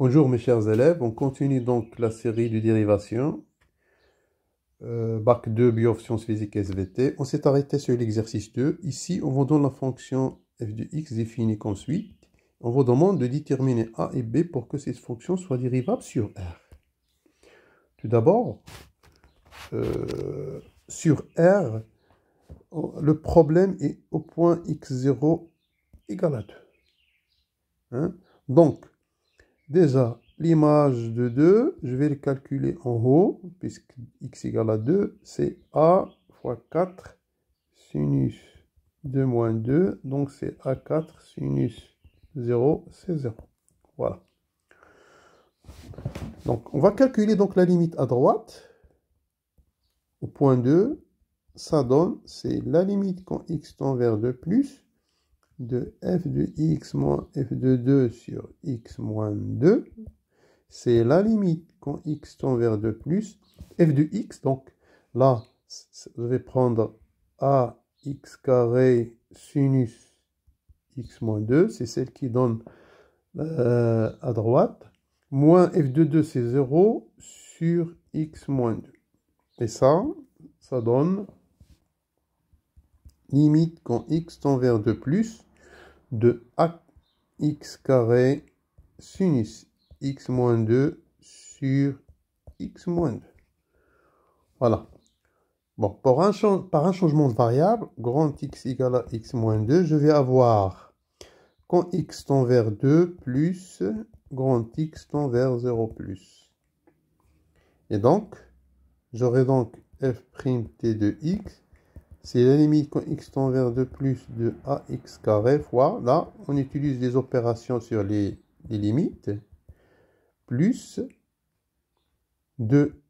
Bonjour mes chers élèves, on continue donc la série de dérivations, Bac 2, Bio-Sciences Physiques SVT. On s'est arrêté sur l'exercice 2. Ici, on vous donne la fonction f de x définie comme suit. On vous demande de déterminer a et b pour que cette fonction soit dérivable sur R. Tout d'abord, sur R, le problème est au point x0 égale à 2. Hein? Donc, déjà, l'image de 2, je vais le calculer en haut, puisque x égale à 2, c'est a fois 4 sinus 2 moins 2, donc c'est a4 sinus 0, c'est 0. Voilà. Donc, on va calculer donc la limite à droite, au point 2, ça donne, c'est la limite quand x tend vers 2 plus, de f de x moins f de 2 sur x moins 2, c'est la limite quand x tend vers 2 plus, f de x, donc là, je vais prendre ax carré sinus x moins 2, c'est celle qui donne à droite, moins f de 2, c'est 0 sur x moins 2. Et ça donne limite quand x tend vers 2 plus, de ax carré sinus x moins 2 sur x moins 2. Voilà. Bon, par un changement de variable, grand X égale à x moins 2, je vais avoir quand x tend vers 2 plus grand X tend vers 0 plus. Et donc, j'aurai donc f't de x, c'est la limite quand x tend vers 2 plus de ax carré fois, là, on utilise des opérations sur les limites, plus de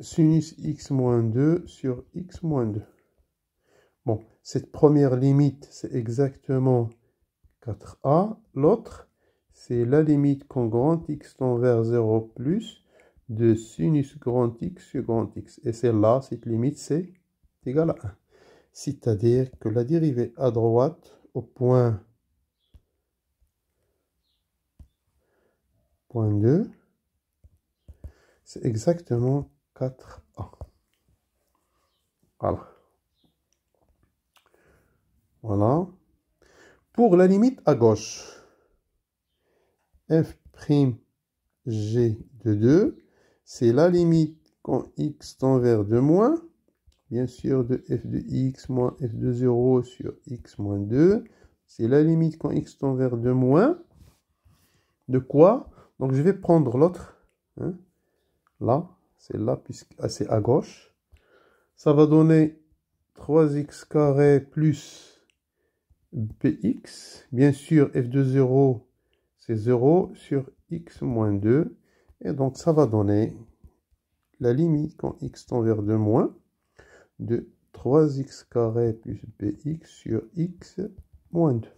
sinus x moins 2 sur x moins 2. Bon, cette première limite, c'est exactement 4a. L'autre, c'est la limite quand grand X tend vers 0 plus de sinus grand X sur grand X. Et celle-là, cette limite, c'est égal à 1. C'est-à-dire que la dérivée à droite, au point 2, c'est exactement 4a. Voilà. Voilà. Pour la limite à gauche, f'g de 2, c'est la limite quand x tend vers 2 moins, bien sûr de f de x moins f de 0 sur x moins 2, c'est la limite quand x tend vers 2 moins, de quoi? Donc je vais prendre l'autre, hein, là, c'est là, puisque c'est à gauche, ça va donner 3x carré plus bx, bien sûr f de 0, c'est 0 sur x moins 2, et donc ça va donner la limite quand x tend vers 2 moins, de 3x carré plus bx sur x moins 2.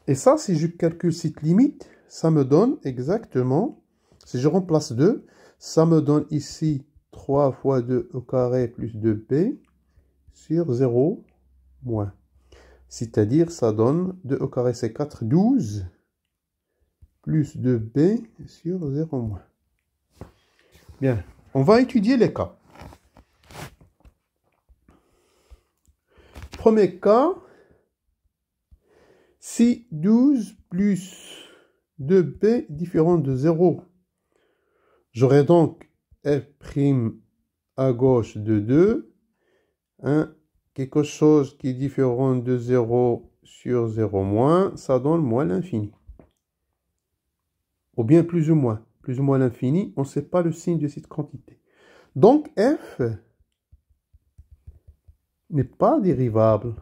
Et ça, si je calcule cette limite, ça me donne exactement, si je remplace 2, ça me donne ici 3 fois 2 au carré plus 2b sur 0 moins. C'est-à-dire, ça donne 2 au carré, c'est 4, 12, plus 2b sur 0 moins. Bien, on va étudier les cas. Premier cas, si 12 plus 2b différent de 0, j'aurai donc f' à gauche de 2, hein, quelque chose qui est différent de 0 sur 0 moins, ça donne moins l'infini. Ou bien plus ou moins l'infini, on ne sait pas le signe de cette quantité. Donc f n'est pas dérivable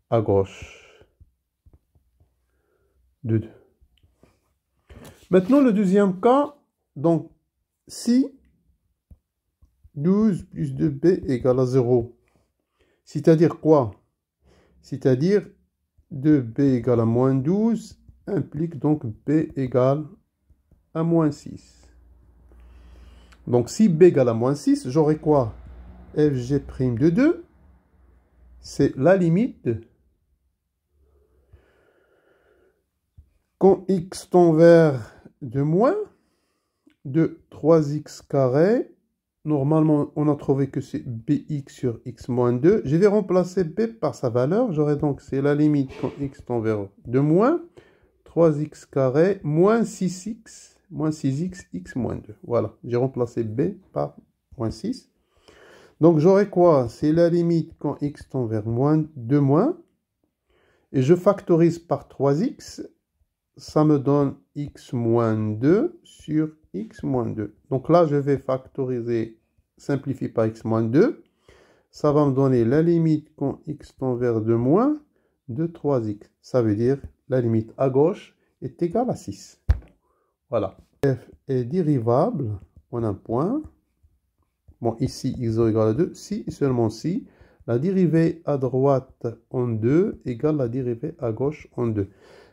à gauche de 2. Maintenant, le deuxième cas, donc, si 12 plus 2b égale à 0, c'est-à-dire quoi? C'est-à-dire 2b égale à moins 12 implique donc b égale à moins 6. Donc, si b égale à moins 6, j'aurai quoi? fg' de 2, c'est la limite Quand x tend vers de moins de 3x carré, normalement, on a trouvé que c'est bx sur x moins 2. Je vais remplacer b par sa valeur. J'aurai donc, c'est la limite quand x tend vers de moins 3x carré moins 6x x moins 2. Voilà, j'ai remplacé b par moins 6. Donc, j'aurai quoi? C'est la limite quand x tend vers moins 2 moins. Et je factorise par 3x. Ça me donne x moins 2 sur x moins 2. Donc là, je vais factoriser, simplifier par x moins 2. Ça va me donner la limite quand x tend vers 2 moins de 3x. Ça veut dire la limite à gauche est égale à 6. Voilà. F est dérivable en un point. Bon, ici, x égale à 2. Si et seulement si, la dérivée à droite en 2 égale la dérivée à gauche en 2.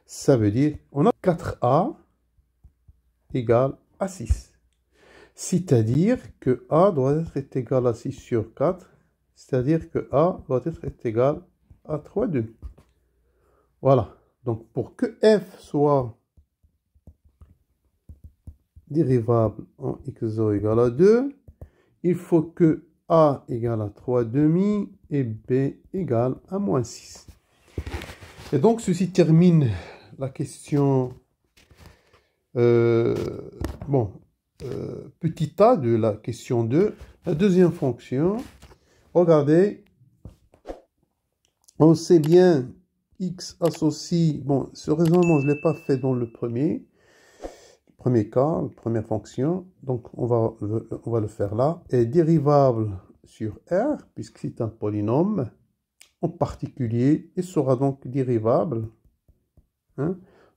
Ça veut dire, on a 4a égale à 6. C'est-à-dire que a doit être égal à 6 sur 4. C'est-à-dire que a doit être égal à 3,2. Voilà. Donc, pour que f soit dérivable en x égale à 2, il faut que a égale à 3,5 et b égale à moins 6. Et donc, ceci termine la question petit a de la question 2. La deuxième fonction, regardez, on sait bien x associe, bon, ce raisonnement, je ne l'ai pas fait dans le premier cas, la première fonction, donc on va le faire là, est dérivable sur R, puisque c'est un polynôme, en particulier, il sera donc dérivable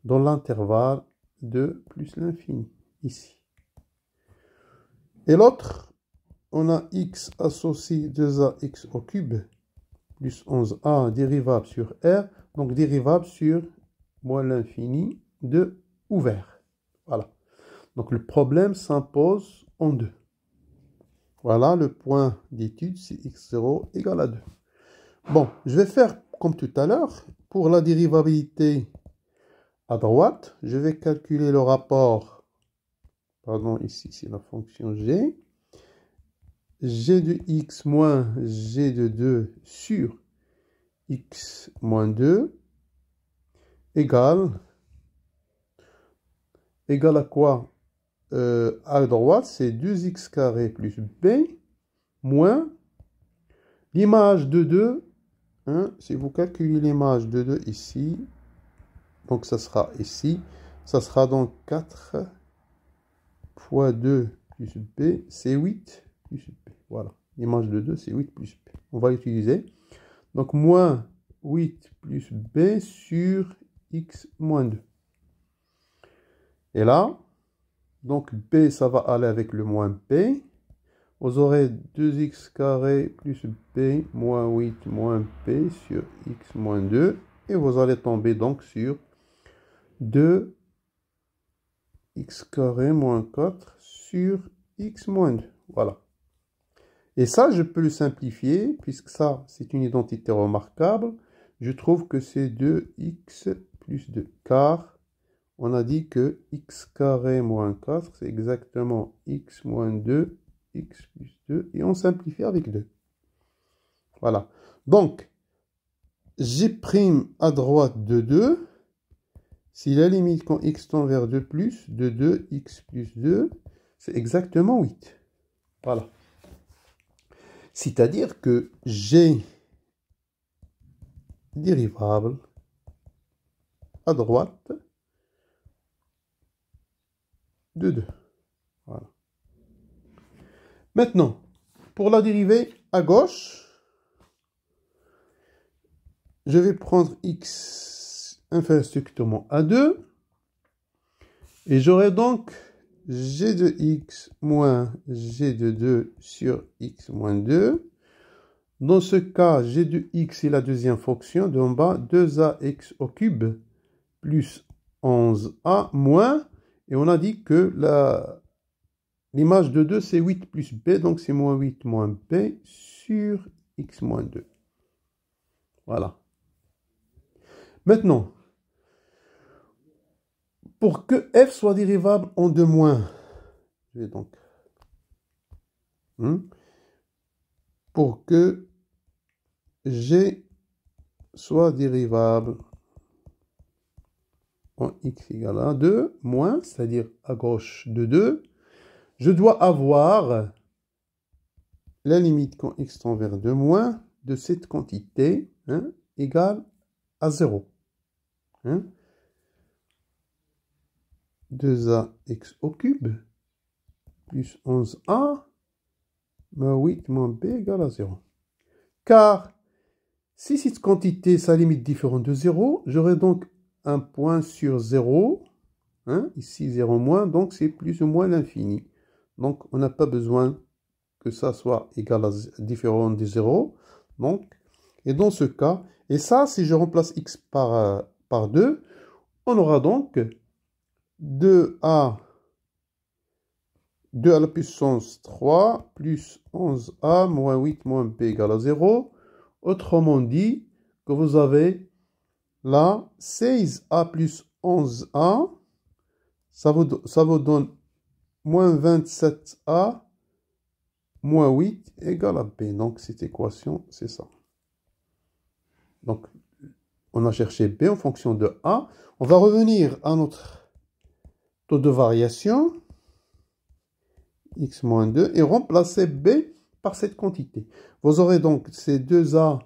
dans l'intervalle de plus l'infini, ici. Et l'autre, on a x associé 2ax au cube, plus 11a dérivable sur R, donc dérivable sur moins l'infini de ouvert. Voilà. Donc le problème s'impose en 2. Voilà, le point d'étude, c'est x0 égale à 2. Bon, je vais faire comme tout à l'heure. Pour la dérivabilité à droite, je vais calculer le rapport. Pardon, ici, c'est la fonction g. G de x moins g de 2 sur x moins 2 égale à quoi? À droite, c'est 2x carré plus b moins l'image de 2. Si vous calculez l'image de 2 ici, donc ça sera ici, ça sera donc 4 fois 2 plus b, c'est 8 plus b. Voilà, l'image de 2, c'est 8 plus b. On va l'utiliser. Donc, moins 8 plus b sur x moins 2. Et là, donc b, ça va aller avec le moins p. Vous aurez 2x carré plus b moins 8 moins p sur x moins 2. Et vous allez tomber donc sur 2x carré moins 4 sur x moins 2. Voilà. Et ça, je peux le simplifier, puisque ça, c'est une identité remarquable. Je trouve que c'est 2x plus 2. Car on a dit que x carré moins 4, c'est exactement x moins 2, x plus 2. Et on simplifie avec 2. Voilà. Donc, G' à droite de 2. Si la limite quand x tend vers 2 plus, de 2x plus 2, c'est exactement 8. Voilà. C'est-à-dire que G dérivable à droite de 2. Voilà. Maintenant, pour la dérivée à gauche, je vais prendre x inférieur strictement à 2. Et j'aurai donc g de x moins g de 2 sur x moins 2. Dans ce cas, g de x est la deuxième fonction d'en bas, 2ax au cube plus 11a moins. Et on a dit que l'image de 2, c'est 8 plus b, donc c'est moins 8 moins b sur x moins 2. Voilà. Maintenant, Pour que f soit dérivable en 2 moins, je vais donc... pour que g soit dérivable en x égale à 2 moins, c'est-à-dire à gauche de 2, je dois avoir la limite quand x tend vers 2 moins de cette quantité égale à 0. 2ax au cube plus 11a moins 8 moins b égale à 0. Car si cette quantité, sa limite différente de 0, j'aurai donc un point sur 0. Ici 0 moins, donc c'est plus ou moins l'infini. Donc on n'a pas besoin que ça soit égal à différent de 0. Donc, et dans ce cas, et ça, si je remplace x par 2, on aura donc 2 à la puissance 3 plus 11a moins 8 moins b égale à 0. Autrement dit, que vous avez là 16a plus 11a, ça vous donne moins 27a moins 8 égale à b. Donc, cette équation, c'est ça. Donc, on a cherché b en fonction de a. On va revenir à notre taux de variation, x moins 2, et remplacer b par cette quantité. Vous aurez donc ces 2a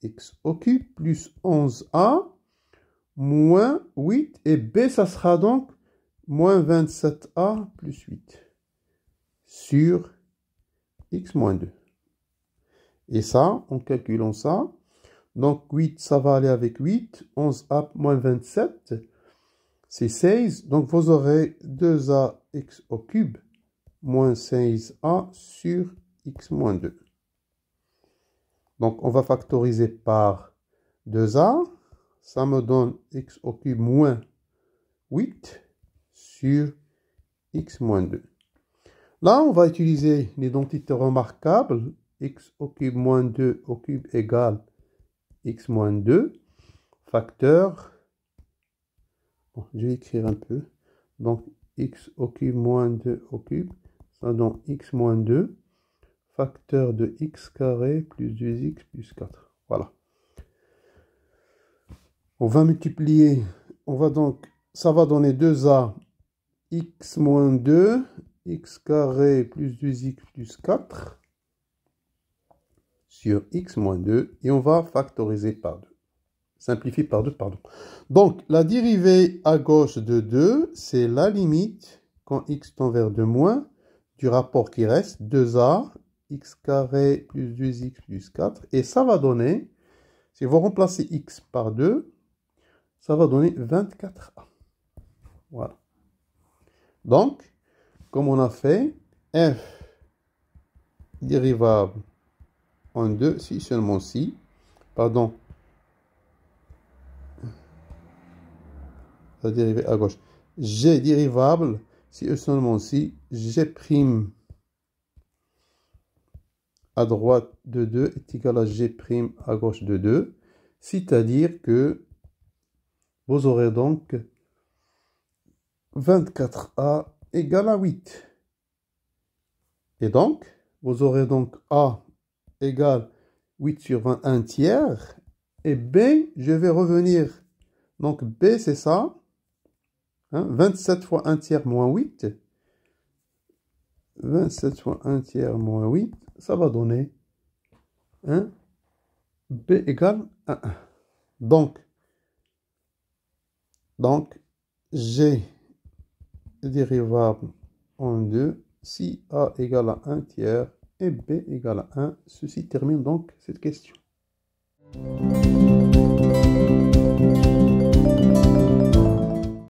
x au cube plus 11a moins 8, et b, ça sera donc moins 27a plus 8 sur x moins 2. Et ça, en calculant ça, donc 8, ça va aller avec 8, 11a moins 27, c'est 16. Donc vous aurez 2ax au cube moins 16a sur x moins 2. Donc on va factoriser par 2a, ça me donne x au cube moins 8 sur x moins 2. Là, on va utiliser l'identité remarquable, x au cube moins 2 au cube égale x moins 2, facteur, bon, je vais écrire un peu, donc x au cube moins 2 au cube, ça donne x moins 2, facteur de x carré plus 2x plus 4, voilà. On va multiplier, ça va donner 2a x moins 2, x carré plus 2x plus 4, sur x moins 2, et on va factoriser par 2. Simplifier par 2, pardon. Donc, la dérivée à gauche de 2, c'est la limite, quand x tend vers 2 moins, du rapport qui reste, 2a, x carré plus 2x plus 4, et ça va donner, si vous remplacez x par 2, ça va donner 24a. Voilà. Donc, comme on a fait, f dérivable en 2, si seulement si, pardon, la dérivée à gauche, g dérivable, si et seulement si, g prime à droite de 2 est égal à g prime à gauche de 2, c'est-à-dire que vous aurez donc 24a égale à 8. Et donc, vous aurez donc a égale 8 sur 20, 1 tiers. Et b, je vais revenir. Donc b, c'est ça. 27 fois 1 tiers moins 8. 27 fois 1 tiers moins 8, ça va donner b égale à 1. Donc, g dérivable en 2, si a égale à 1 tiers et b égale à 1. Ceci termine donc cette question.